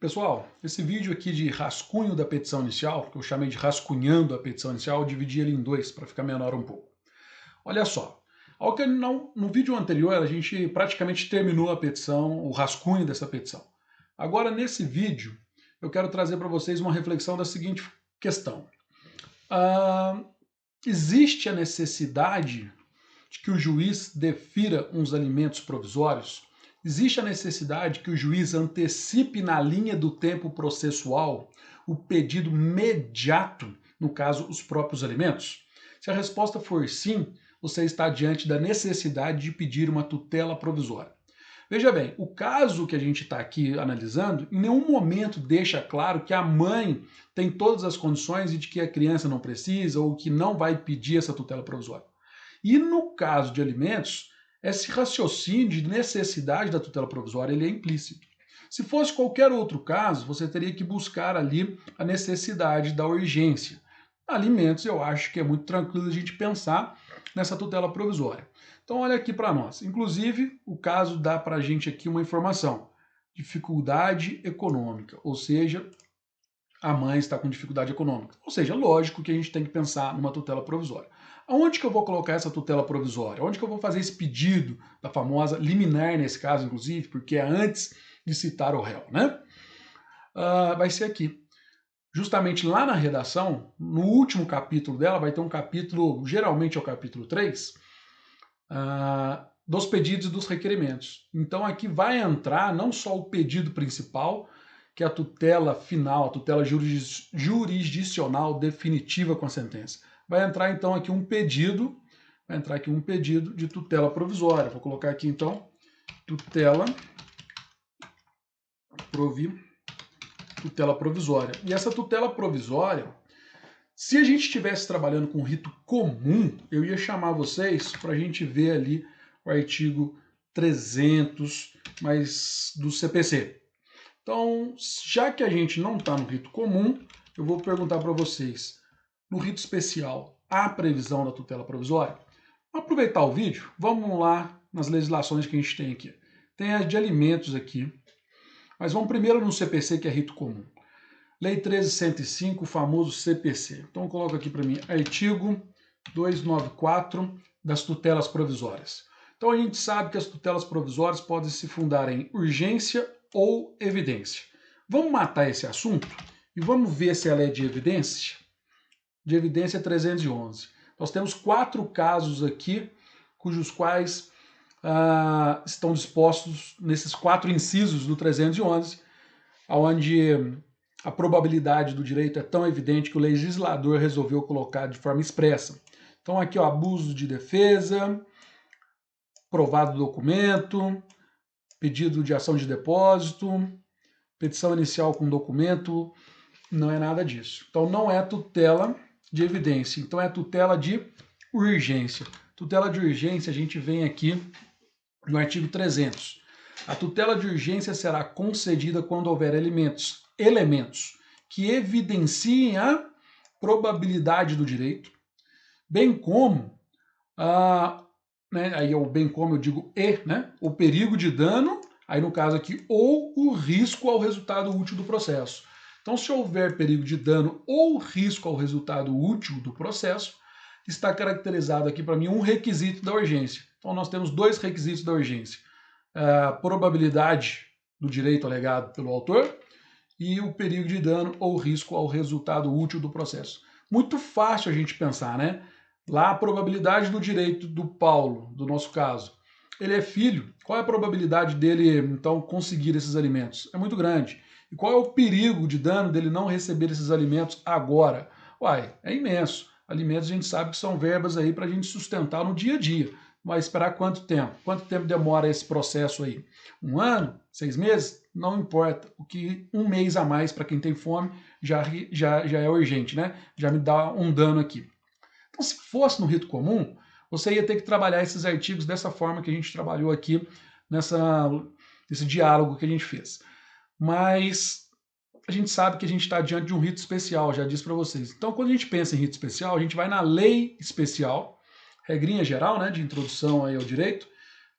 Pessoal, esse vídeo aqui de rascunho da petição inicial, que eu chamei de rascunhando a petição inicial, eu dividi ele em dois para ficar menor um pouco. Olha só, no vídeo anterior a gente praticamente terminou a petição, o rascunho dessa petição. Agora nesse vídeo eu quero trazer para vocês uma reflexão da seguinte questão. Existe a necessidade de que o juiz defira uns alimentos provisórios? Existe a necessidade que o juiz antecipe na linha do tempo processual o pedido imediato, no caso, os próprios alimentos? Se a resposta for sim, você está diante da necessidade de pedir uma tutela provisória. Veja bem, o caso que a gente está aqui analisando, em nenhum momento deixa claro que a mãe tem todas as condições e de que a criança não precisa ou que não vai pedir essa tutela provisória. E no caso de alimentos, esse raciocínio de necessidade da tutela provisória ele é implícito. Se fosse qualquer outro caso, você teria que buscar ali a necessidade da urgência. Alimentos, eu acho que é muito tranquilo a gente pensar nessa tutela provisória. Então, olha aqui para nós. Inclusive, o caso dá para a gente aqui uma informação. Dificuldade econômica, ou seja, a mãe está com dificuldade econômica. Ou seja, lógico que a gente tem que pensar numa tutela provisória. Aonde que eu vou colocar essa tutela provisória? Onde que eu vou fazer esse pedido da famosa liminar, nesse caso, inclusive, porque é antes de citar o réu, né? Vai ser aqui. Justamente lá na redação, no último capítulo dela, vai ter um capítulo, geralmente é o capítulo 3, dos pedidos e dos requerimentos. Então aqui vai entrar não só o pedido principal, que é a tutela final, a tutela jurisdicional definitiva com a sentença. Vai entrar então aqui um pedido, de tutela provisória. Vou colocar aqui então tutela provisória. E essa tutela provisória, se a gente estivesse trabalhando com rito comum, eu ia chamar vocês para a gente ver ali o artigo 300 do CPC. Então, já que a gente não está no rito comum, eu vou perguntar para vocês, no rito especial, há previsão da tutela provisória? Vamos aproveitar o vídeo, vamos lá nas legislações que a gente tem aqui. Tem as de alimentos aqui, mas vamos primeiro no CPC, que é rito comum. Lei 13.105, o famoso CPC. Então coloca aqui para mim, artigo 294 das tutelas provisórias. Então a gente sabe que as tutelas provisórias podem se fundar em urgência ou evidência. Vamos matar esse assunto e vamos ver se ela é de evidência? De evidência 311. Nós temos 4 casos aqui, cujos quais estão dispostos nesses 4 incisos do 311, onde a probabilidade do direito é tão evidente que o legislador resolveu colocar de forma expressa. Então aqui, ó, abuso de defesa, provado documento, pedido de ação de depósito, petição inicial com documento, não é nada disso. Então não é tutela de evidência, então é tutela de urgência. Tutela de urgência a gente vem aqui no artigo 300. A tutela de urgência será concedida quando houver elementos que evidenciem a probabilidade do direito, bem como, aí o bem como eu digo o perigo de dano, aí no caso aqui, ou o risco ao resultado útil do processo. Então, se houver perigo de dano ou risco ao resultado útil do processo, está caracterizado aqui para mim um requisito da urgência. Então, nós temos 2 requisitos da urgência. A probabilidade do direito alegado pelo autor e o perigo de dano ou risco ao resultado útil do processo. Muito fácil a gente pensar, né? Lá a probabilidade do direito do Paulo, do nosso caso. Ele é filho, qual é a probabilidade dele, então, conseguir esses alimentos? É muito grande. E qual é o perigo de dano dele não receber esses alimentos agora? Uai, é imenso. Alimentos a gente sabe que são verbas aí para a gente sustentar no dia a dia. Vai esperar quanto tempo? Quanto tempo demora esse processo aí? 1 ano? 6 meses? Não importa. O que 1 mês a mais para quem tem fome já é urgente, né? Já me dá um dano aqui. Então, se fosse no rito comum, você ia ter que trabalhar esses artigos dessa forma que a gente trabalhou aqui nesse diálogo que a gente fez. Mas a gente sabe que a gente está diante de um rito especial, já disse para vocês. Então, quando a gente pensa em rito especial, a gente vai na lei especial, regrinha geral, né, de introdução aí ao direito.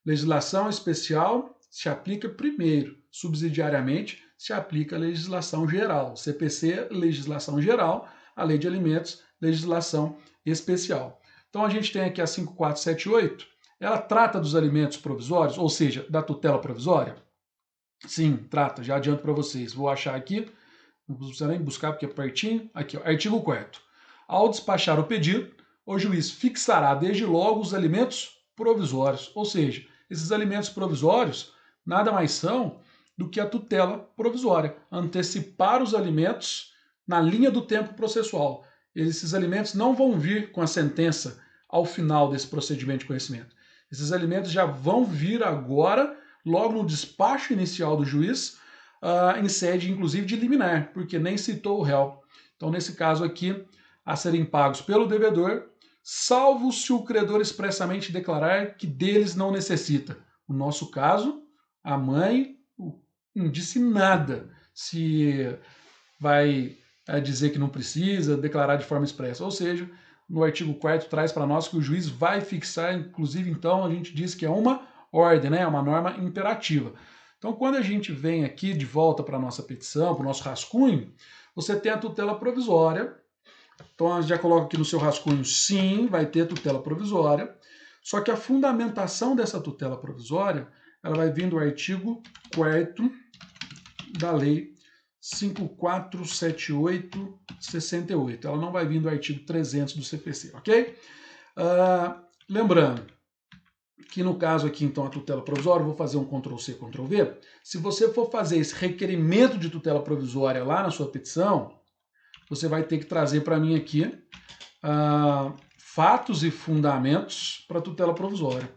Legislação especial se aplica primeiro. subsidiariamente, se aplica a legislação geral. CPC, legislação geral, a lei de alimentos, legislação especial. Então a gente tem aqui a 5478, ela trata dos alimentos provisórios, ou seja, da tutela provisória? Sim, trata, já adianto para vocês. Vou achar aqui, não precisa nem buscar porque é pertinho. Aqui, ó, artigo 4º. Ao despachar o pedido, o juiz fixará desde logo os alimentos provisórios, ou seja, esses alimentos provisórios nada mais são do que a tutela provisória, antecipar os alimentos na linha do tempo processual. Esses alimentos não vão vir com a sentença ao final desse procedimento de conhecimento. Esses alimentos já vão vir agora, logo no despacho inicial do juiz, em sede inclusive de liminar, porque nem citou o réu. Então, nesse caso aqui, a serem pagos pelo devedor, salvo se o credor expressamente declarar que deles não necessita. No nosso caso, a mãe não disse nada se vai dizer que não precisa, declarar de forma expressa. Ou seja, no artigo 4º traz para nós que o juiz vai fixar, inclusive então a gente diz que é uma ordem, né? É uma norma imperativa. Então, quando a gente vem aqui de volta para a nossa petição, para o nosso rascunho, você tem a tutela provisória. Então, já coloca aqui no seu rascunho, sim, vai ter tutela provisória. Só que a fundamentação dessa tutela provisória, ela vai vir do artigo 4º da lei 5478/68. Ela não vai vir do artigo 300 do CPC, ok? Lembrando que no caso aqui, então, a tutela provisória, vou fazer um Ctrl+C, Ctrl+V. Se você for fazer esse requerimento de tutela provisória lá na sua petição, você vai ter que trazer para mim aqui fatos e fundamentos para tutela provisória.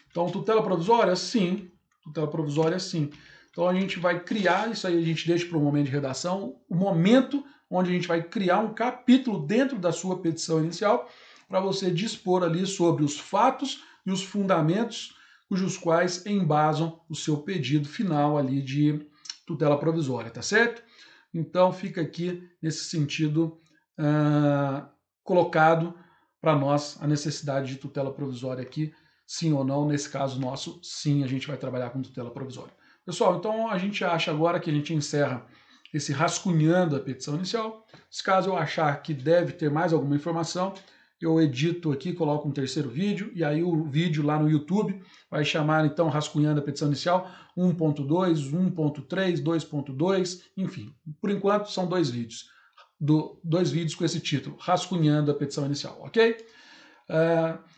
Então, tutela provisória, sim. Tutela provisória, sim. Então, a gente vai criar, isso aí a gente deixa para o momento de redação, o momento onde a gente vai criar um capítulo dentro da sua petição inicial para você dispor ali sobre os fatos e os fundamentos cujos quais embasam o seu pedido final ali de tutela provisória, tá certo? Então fica aqui nesse sentido colocado para nós a necessidade de tutela provisória aqui, sim ou não, nesse caso nosso, sim, a gente vai trabalhar com tutela provisória. Pessoal, então a gente acha agora que a gente encerra esse rascunhando a petição inicial. Se caso eu achar que deve ter mais alguma informação, eu edito aqui, coloco um terceiro vídeo, e aí o vídeo lá no YouTube vai chamar, então, rascunhando a petição inicial 1.2, 1.3, 2.2, enfim. Por enquanto, são dois vídeos. Dois vídeos com esse título, rascunhando a petição inicial, ok?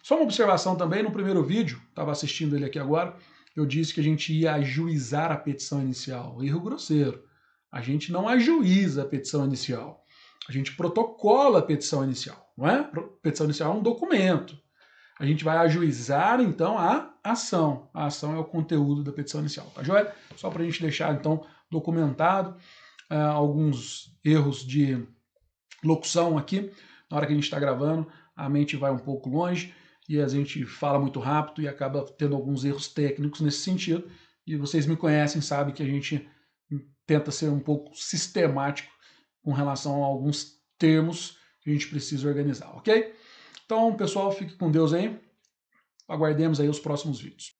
Só uma observação também, no primeiro vídeo, estava assistindo ele aqui agora, eu disse que a gente ia ajuizar a petição inicial. Erro grosseiro. A gente não ajuiza a petição inicial. A gente protocola a petição inicial, não é? A petição inicial é um documento. A gente vai ajuizar, então, a ação. A ação é o conteúdo da petição inicial, tá joia? Só para a gente deixar, então, documentado alguns erros de locução aqui. Na hora que a gente está gravando, a mente vai um pouco longe e a gente fala muito rápido e acaba tendo alguns erros técnicos nesse sentido. E vocês me conhecem, sabem que a gente tenta ser um pouco sistemático com relação a alguns termos que a gente precisa organizar, ok? Então, pessoal, fique com Deus aí. Aguardemos aí os próximos vídeos.